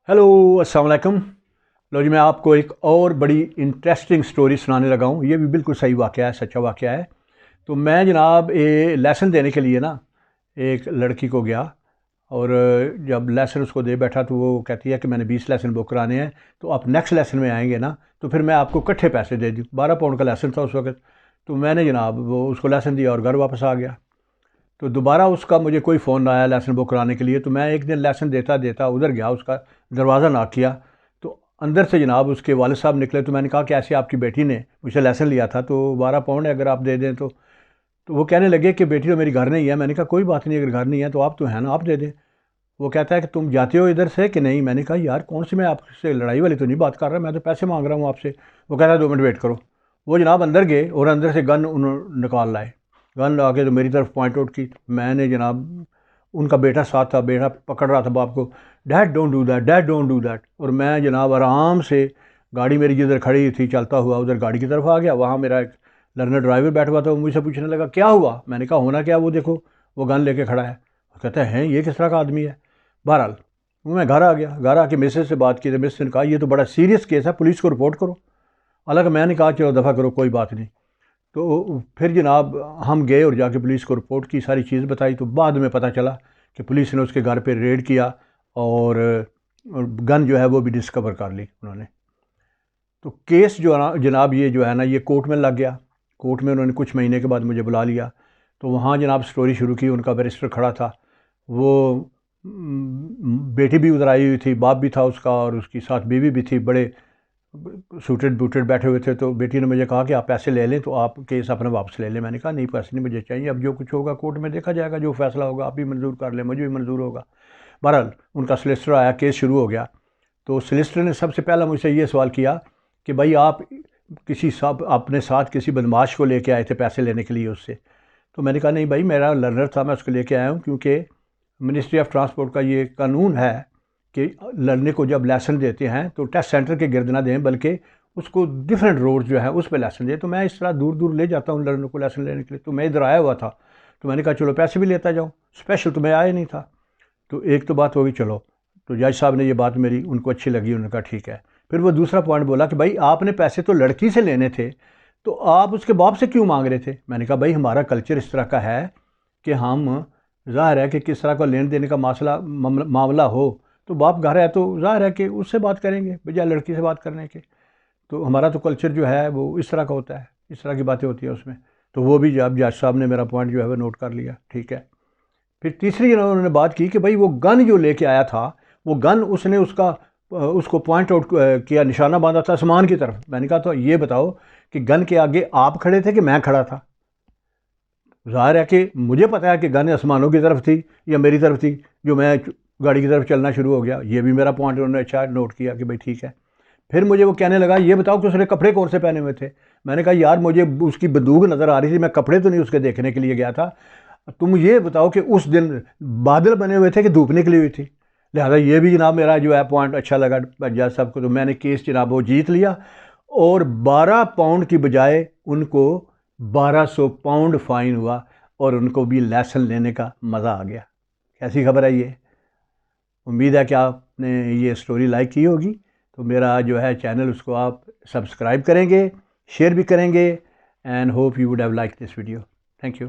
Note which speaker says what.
Speaker 1: Hello السلام علیکم. لو جی میں آپ کو ایک اور بڑی انٹرسٹنگ سٹوری سنانے لگا ہوں. یہ بھی بالکل صحیح واقعہ ہے, سچا واقعہ ہے. تو میں جناب لیسن دینے کے لیے نا ایک لڑکی کو گیا, اور جب لیسن اس کو دے بیٹھا تو وہ کہتی ہے کہ میں نے 20 لیسن بک کرانے ہیں, تو آپ نیکسٹ لیسن میں آئیں گے نا تو پھر میں آپ کو کٹھے پیسے دے دوں. 12 پاؤنڈ کا لیسن تھا اس وقت. تو میں نے جناب وہ اس کو لیسن دیا اور گھر واپس آ گیا. تو دوبارہ اس کا مجھے کوئی فون نہ آیا لیسن بک کرانے کے لیے. تو میں ایک دن لیسن دیتا ادھر گیا, اس کا دروازہ ناک کیا تو اندر سے جناب اس کے والد صاحب نکلے. تو میں نے کہا کہ ایسے آپ کی بیٹی نے مجھ سے لیسن لیا تھا تو 12 پاؤنڈ ہے, اگر آپ دے دیں تو وہ کہنے لگے کہ بیٹی تو میری گھر نہیں ہے. میں نے کہا کوئی بات نہیں, اگر گھر نہیں ہے تو آپ تو ہیں نا, آپ دے دیں. وہ کہتا ہے کہ تم جاتے ہو ادھر سے کہ نہیں. میں نے کہا یار کون سی, میں آپ سے لڑائی والی تو نہیں بات کر رہا, میں تو پیسے مانگ رہا ہوں آپ سے. وہ کہتا ہے 2 منٹ ویٹ کرو. وہ جناب اندر گئے اور اندر سے گن انہوں نکال لائے. گن لا کے تو میری طرف پوائنٹ آؤٹ کی. میں نے جناب, ان کا بیٹا ساتھ تھا, بیٹا پکڑ رہا تھا باپ کو, dad don't do that, dad don't do that. اور میں جناب آرام سے گاڑی میری جدھر کھڑی تھی چلتا ہوا ادھر گاڑی کی طرف آ گیا. وہاں میرا ایک لرنر ڈرائیور بیٹھا ہوا تھا, وہ مجھ سے پوچھنے لگا کیا ہوا. میں نے کہا ہونا کیا, وہ دیکھو وہ گن لے کے کھڑا ہے. وہ کہتا ہے یہ کس طرح کا آدمی ہے. بہرحال میں گھر آ گیا. گھر آ کے مسز سے بات کی تو مسز نے کہا یہ تو بڑا سیریس کیس ہے, پولیس کو رپورٹ کرو. حالانکہ میں نے کہا چلو دفعہ کرو, کوئی بات نہیں. تو پھر جناب ہم گئے اور جا کے پولیس کو رپورٹ کی, ساری چیز بتائی. تو بعد میں پتہ چلا کہ پولیس نے اس کے گھر پہ ریڈ کیا اور گن جو ہے وہ بھی ڈسکور کر لی انہوں نے. تو کیس جو جناب یہ جو ہے نا یہ کورٹ میں لگ گیا. کورٹ میں انہوں نے کچھ مہینے کے بعد مجھے بلا لیا. تو وہاں جناب سٹوری شروع کی. ان کا بیرسٹر کھڑا تھا, وہ بیٹی بھی ادھر آئی ہوئی تھی, باپ بھی تھا اس کا, اور اس کی ساتھ بیوی بھی تھی. بڑے سوٹڈ بوٹڈ بیٹھے ہوئے تھے. تو بیٹی نے مجھے کہا کہ آپ پیسے لے لیں تو آپ کیس اپنا واپس لے لیں. میں نے کہا نہیں پیسے نہیں مجھے چاہیے, اب جو کچھ ہوگا کورٹ میں دیکھا جائے گا, جو فیصلہ ہوگا آپ بھی منظور کر لیں, مجھے بھی منظور ہوگا. بہرحال ان کا سلیسٹر آیا, کیس شروع ہو گیا. تو سلیسٹر نے سب سے پہلا مجھ سے یہ سوال کیا کہ بھائی آپ اپنے ساتھ کسی بدماش کو لے کے آئے تھے پیسے لینے کے لیے اس سے. تو میں نے کہا نہیں بھائی, میرا لرنر تھا, میں اس کو لے کے آیا ہوں, کیونکہ منسٹری آف ٹرانسپورٹ کا یہ قانون ہے کہ لڑنے کو جب لیسن دیتے ہیں تو ٹیسٹ سینٹر کے گرد نہ دیں, بلکہ اس کو ڈفرینٹ روڈ جو ہے اس پہ لیسن دیں. تو میں اس طرح دور دور لے جاتا ہوں لڑنوں کو لیسن لینے کے لیے. تو میں ادھر آیا ہوا تھا, تو میں نے کہا چلو پیسے بھی لیتا جاؤں, اسپیشل تو میں آیا نہیں تھا. تو ایک تو بات ہوگی, چلو. تو جج صاحب نے یہ بات میری ان کو اچھی لگی, انہوں نے کہا ٹھیک ہے. پھر وہ دوسرا پوائنٹ بولا کہ بھائی آپ نے پیسے تو لڑکی سے لینے تھے, تو آپ اس کے باپ سے کیوں مانگ رہے تھے. میں نے کہا بھائی ہمارا کلچر اس طرح کا ہے کہ ہم, ظاہر ہے کہ کس طرح کا لین دینے کا معاملہ ہو تو باپ گھر ہے تو ظاہر ہے کہ اس سے بات کریں گے بجائے لڑکی سے بات کرنے کے. تو ہمارا تو کلچر جو ہے وہ اس طرح کا ہوتا ہے, اس طرح کی باتیں ہوتی ہیں اس میں. تو وہ بھی جب جج صاحب نے میرا پوائنٹ جو ہے وہ نوٹ کر لیا, ٹھیک ہے. پھر تیسری انہوں نے بات کی کہ بھائی وہ گن جو لے کے آیا تھا, وہ گن اس نے اس کو پوائنٹ آؤٹ کیا, نشانہ باندھا تھا آسمان کی طرف. میں نے کہا تو یہ بتاؤ کہ گن کے آگے آپ کھڑے تھے کہ میں کھڑا تھا. ظاہر ہے کہ مجھے پتا ہے کہ گن آسمانوں کی طرف تھی یا میری طرف تھی جو میں گاڑی کی طرف چلنا شروع ہو گیا. یہ بھی میرا پوائنٹ انہوں نے اچھا نوٹ کیا کہ بھائی ٹھیک ہے. پھر مجھے وہ کہنے لگا یہ بتاؤ کہ اس نے کپڑے کون سے پہنے ہوئے تھے. میں نے کہا یار مجھے اس کی بندوق نظر آ رہی تھی, میں کپڑے تو نہیں اس کے دیکھنے کے لیے گیا تھا. تم یہ بتاؤ کہ اس دن بادل بنے ہوئے تھے کہ دھوپ نکلی ہوئی تھی. لہٰذا یہ بھی جناب میرا جو ہے پوائنٹ اچھا لگا جج صاحب کو. تو میں نے کیس جناب وہ جیت لیا, اور 12 پاؤنڈ کی بجائے ان کو 1200 پاؤنڈ فائن ہوا, اور ان کو بھی لیسن لینے کا مزہ آ گیا. کیسی خبر ہے یہ. امید ہے کہ آپ نے یہ سٹوری لائک کی ہوگی. تو میرا جو ہے چینل اس کو آپ سبسکرائب کریں گے, شیئر بھی کریں گے, and hope you would have like this video. Thank you.